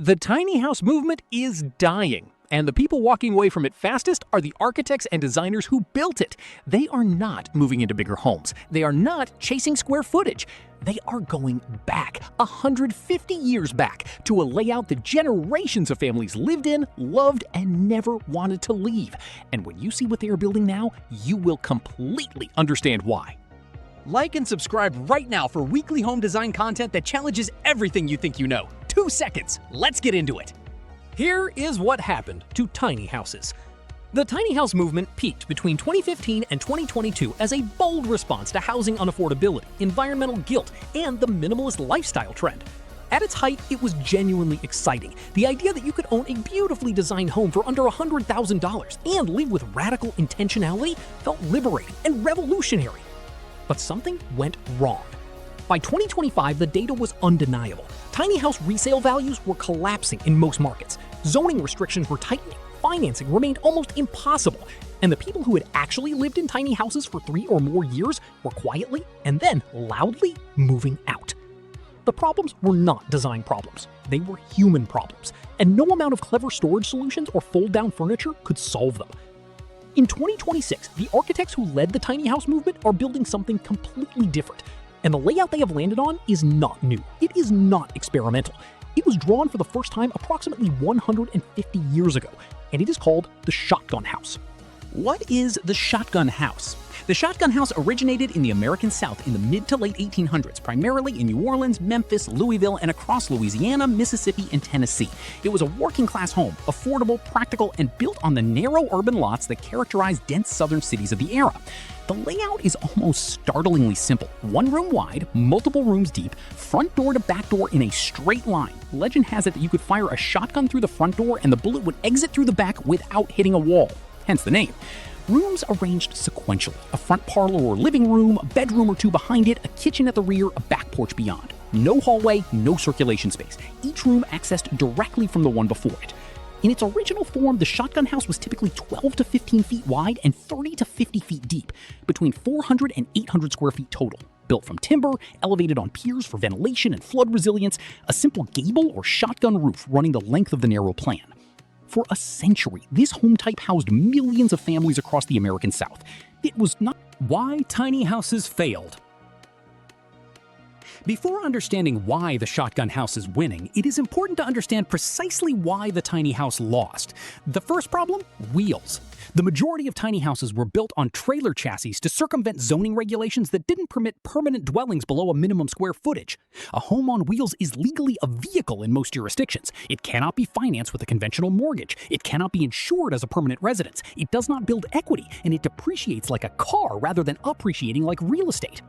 The tiny house movement is dying, and the people walking away from it fastest are the architects and designers who built it. They are not moving into bigger homes. They are not chasing square footage. They are going back, 150 years back, to a layout that generations of families lived in, loved, and never wanted to leave. And when you see what they are building now, you will completely understand why. Like and subscribe right now for weekly home design content that challenges everything you think you know. 2 seconds, let's get into it. Here is what happened to tiny houses. The tiny house movement peaked between 2015 and 2022 as a bold response to housing unaffordability, environmental guilt, and the minimalist lifestyle trend. At its height, it was genuinely exciting. The idea that you could own a beautifully designed home for under $100,000 and live with radical intentionality felt liberating and revolutionary. But something went wrong. By 2025, the data was undeniable. Tiny house resale values were collapsing in most markets. Zoning restrictions were tightening. Financing remained almost impossible. And the people who had actually lived in tiny houses for 3 or more years were quietly and then loudly moving out. The problems were not design problems. They were human problems. And no amount of clever storage solutions or fold-down furniture could solve them. In 2026, the architects who led the tiny house movement are building something completely different. And the layout they have landed on is not new. It is not experimental. It was drawn for the first time approximately 150 years ago, and it is called the shotgun house. What is the shotgun house? The shotgun house originated in the American South in the mid to late 1800s, primarily in New Orleans, Memphis, Louisville, and across Louisiana, Mississippi, and Tennessee. It was a working-class home, affordable, practical, and built on the narrow urban lots that characterized dense southern cities of the era. The layout is almost startlingly simple. 1 room wide, multiple rooms deep, front door to back door in a straight line. Legend has it that you could fire a shotgun through the front door and the bullet would exit through the back without hitting a wall, hence the name. Rooms arranged sequentially. A front parlor or living room, a bedroom or 2 behind it, a kitchen at the rear, a back porch beyond. No hallway, no circulation space. Each room accessed directly from the one before it. In its original form, the shotgun house was typically 12 to 15 feet wide and 30 to 50 feet deep, between 400 and 800 square feet total. Built from timber, elevated on piers for ventilation and flood resilience, a simple gable or shotgun roof running the length of the narrow plan. For a century, this home type housed millions of families across the American South. It was not why tiny houses failed. Before understanding why the shotgun house is winning, it is important to understand precisely why the tiny house lost. The first problem? Wheels. The majority of tiny houses were built on trailer chassis to circumvent zoning regulations that didn't permit permanent dwellings below a minimum square footage. A home on wheels is legally a vehicle in most jurisdictions. It cannot be financed with a conventional mortgage. It cannot be insured as a permanent residence. It does not build equity, and it depreciates like a car rather than appreciating like real estate.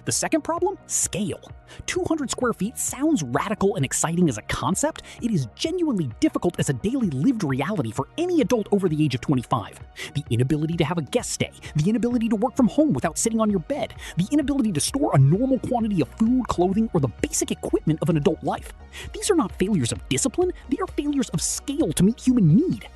The second problem? Scale. 200 square feet sounds radical and exciting as a concept. It is genuinely difficult as a daily lived reality for any adult over the age of 25. The inability to have a guest stay, the inability to work from home without sitting on your bed, the inability to store a normal quantity of food, clothing, or the basic equipment of an adult life. These are not failures of discipline, they are failures of scale to meet human need.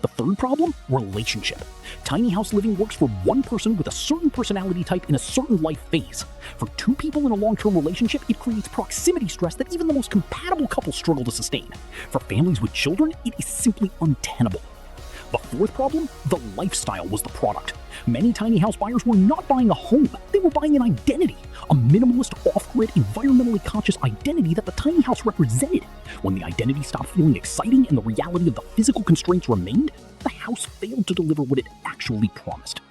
The third problem? Relationship. Tiny house living works for one person with a certain personality type in a certain life phase. For 2 people in a long-term relationship, it creates proximity stress that even the most compatible couples struggle to sustain. For families with children, it is simply untenable. The fourth problem? The lifestyle was the product. Many tiny house buyers were not buying a home, they were buying an identity. A minimalist, off-grid, environmentally conscious identity that the tiny house represented. When the identity stopped feeling exciting and the reality of the physical constraints remained, the house failed to deliver what it actually promised.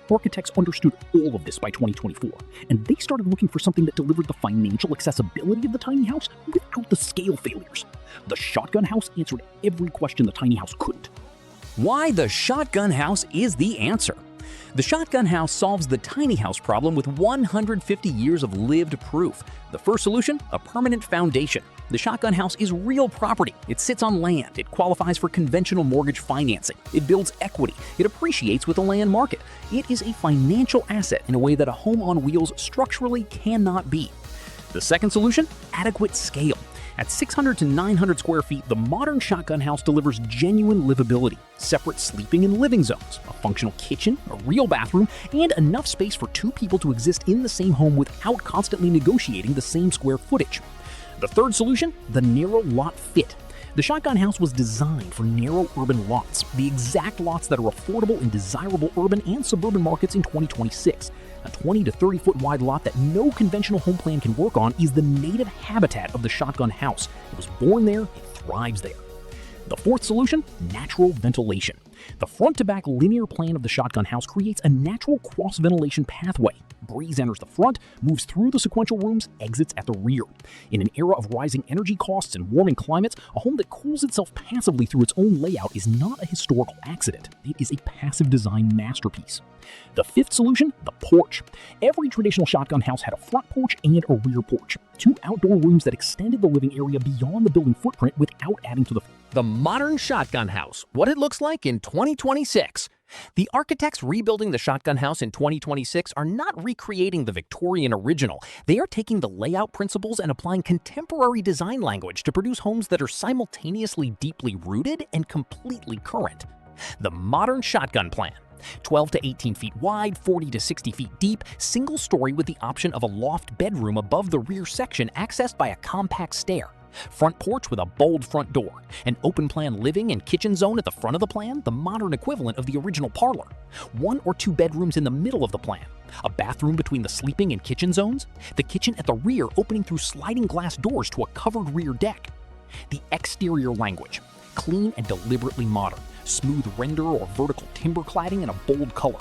Architects understood all of this by 2024, and they started looking for something that delivered the financial accessibility of the tiny house without the scale failures. The shotgun house answered every question the tiny house couldn't. Why the shotgun house is the answer. The shotgun house solves the tiny house problem with 150 years of lived proof. The first solution? A permanent foundation. The shotgun house is real property. It sits on land. It qualifies for conventional mortgage financing. It builds equity. It appreciates with the land market. It is a financial asset in a way that a home on wheels structurally cannot be. The second solution? Adequate scale. At 600 to 900 square feet, the modern shotgun house delivers genuine livability, separate sleeping and living zones, a functional kitchen, a real bathroom, and enough space for 2 people to exist in the same home without constantly negotiating the same square footage. The third solution? The narrow lot fit. The shotgun house was designed for narrow urban lots, the exact lots that are affordable in desirable urban and suburban markets in 2026. A 20 to 30 foot wide lot that no conventional home plan can work on is the native habitat of the shotgun house. It was born there, it thrives there. The fourth solution, natural ventilation. The front-to-back linear plan of the shotgun house creates a natural cross-ventilation pathway. Breeze enters the front, moves through the sequential rooms, exits at the rear. In an era of rising energy costs and warming climates, a home that cools itself passively through its own layout is not a historical accident. It is a passive design masterpiece. The fifth solution, the porch. Every traditional shotgun house had a front porch and a rear porch. Two outdoor rooms that extended the living area beyond the building footprint without adding to The modern shotgun house, what it looks like in 2026. The architects rebuilding the shotgun house in 2026 are not recreating the Victorian original. They are taking the layout principles and applying contemporary design language to produce homes that are simultaneously deeply rooted and completely current. The modern shotgun plan. 12 to 18 feet wide, 40 to 60 feet deep, single story with the option of a loft bedroom above the rear section accessed by a compact stair. Front porch with a bold front door. An open-plan living and kitchen zone at the front of the plan, the modern equivalent of the original parlor. 1 or 2 bedrooms in the middle of the plan. A bathroom between the sleeping and kitchen zones. The kitchen at the rear opening through sliding glass doors to a covered rear deck. The exterior language. Clean and deliberately modern. Smooth render or vertical timber cladding in a bold color.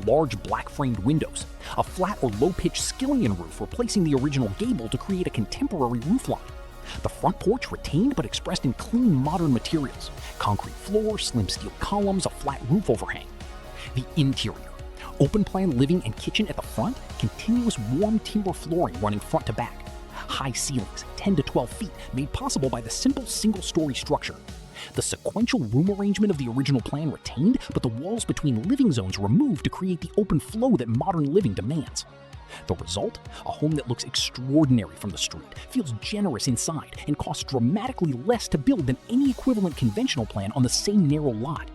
Large black-framed windows. A flat or low-pitch skillion roof replacing the original gable to create a contemporary roofline. The front porch retained but expressed in clean modern materials. Concrete floor, slim steel columns, a flat roof overhang. The interior. Open-plan living and kitchen at the front, continuous warm timber flooring running front to back. High ceilings, 10 to 12 feet, made possible by the simple single-story structure. The sequential room arrangement of the original plan retained, but the walls between living zones removed to create the open flow that modern living demands. The result? A home that looks extraordinary from the street, feels generous inside, and costs dramatically less to build than any equivalent conventional plan on the same narrow lot.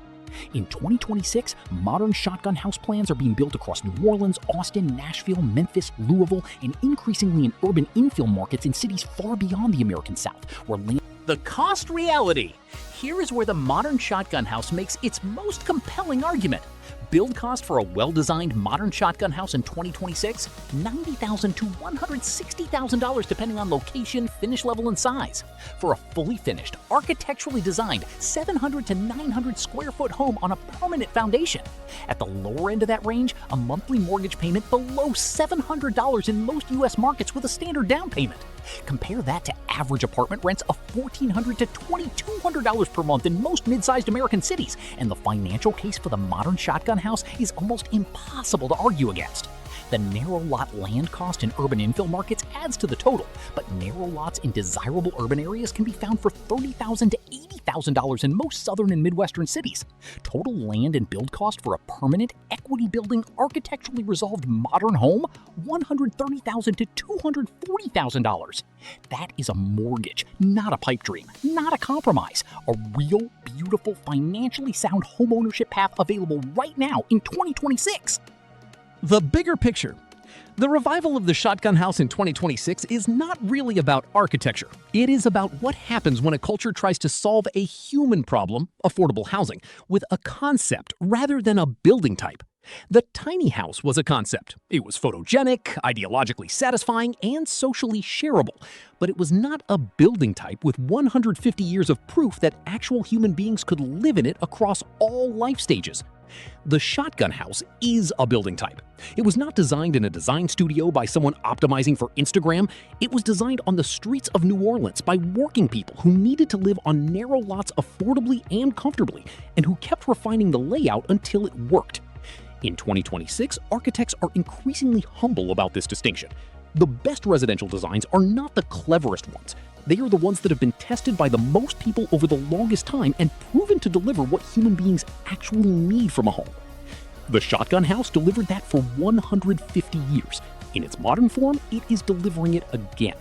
In 2026, modern shotgun house plans are being built across New Orleans, Austin, Nashville, Memphis, Louisville, and increasingly in urban infill markets in cities far beyond the American South, where land. The cost reality. Here is where the modern shotgun house makes its most compelling argument. Build cost for a well-designed modern shotgun house in 2026, $90,000 to $160,000 depending on location, finish level, and size. For a fully finished, architecturally designed 700 to 900 square foot home on a permanent foundation. At the lower end of that range, a monthly mortgage payment below $700 in most U.S. markets with a standard down payment. Compare that to average apartment rents of $1,400 to $2,200 per month in most mid-sized American cities, and the financial case for the modern shotgun house is almost impossible to argue against. The narrow lot land cost in urban infill markets adds to the total, but narrow lots in desirable urban areas can be found for $30,000 to $80,000 in most southern and midwestern cities. Total land and build cost for a permanent, equity-building, architecturally resolved modern home, $130,000 to $240,000. That is a mortgage, not a pipe dream, not a compromise. A real, beautiful, financially sound homeownership path available right now in 2026. The bigger picture. The revival of the shotgun house in 2026 is not really about architecture. It is about what happens when a culture tries to solve a human problem, affordable housing, with a concept rather than a building type. The tiny house was a concept. It was photogenic, ideologically satisfying, and socially shareable. But it was not a building type with 150 years of proof that actual human beings could live in it across all life stages. The shotgun house is a building type. It was not designed in a design studio by someone optimizing for Instagram. It was designed on the streets of New Orleans by working people who needed to live on narrow lots affordably and comfortably, and who kept refining the layout until it worked. In 2026, architects are increasingly humble about this distinction. The best residential designs are not the cleverest ones. They are the ones that have been tested by the most people over the longest time and proven to deliver what human beings actually need from a home. The shotgun house delivered that for 150 years. In its modern form, it is delivering it again.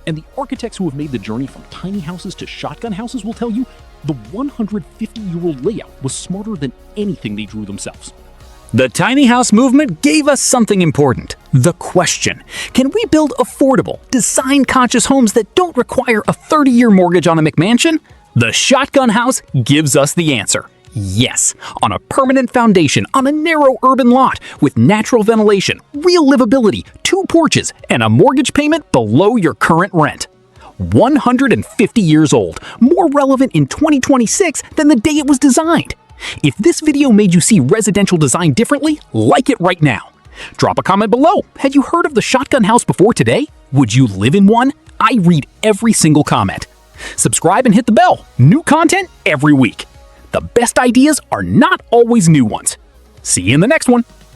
And the architects who have made the journey from tiny houses to shotgun houses will tell you the 150-year-old layout was smarter than anything they drew themselves. The tiny house movement gave us something important. The question: can we build affordable, design-conscious homes that don't require a 30-year mortgage on a McMansion? The shotgun house gives us the answer. Yes, on a permanent foundation on a narrow urban lot with natural ventilation, real livability, 2 porches, and a mortgage payment below your current rent. 150 years old, more relevant in 2026 than the day it was designed. If this video made you see residential design differently, like it right now. Drop a comment below. Had you heard of the shotgun house before today? Would you live in one? I read every single comment. Subscribe and hit the bell. New content every week. The best ideas are not always new ones. See you in the next one.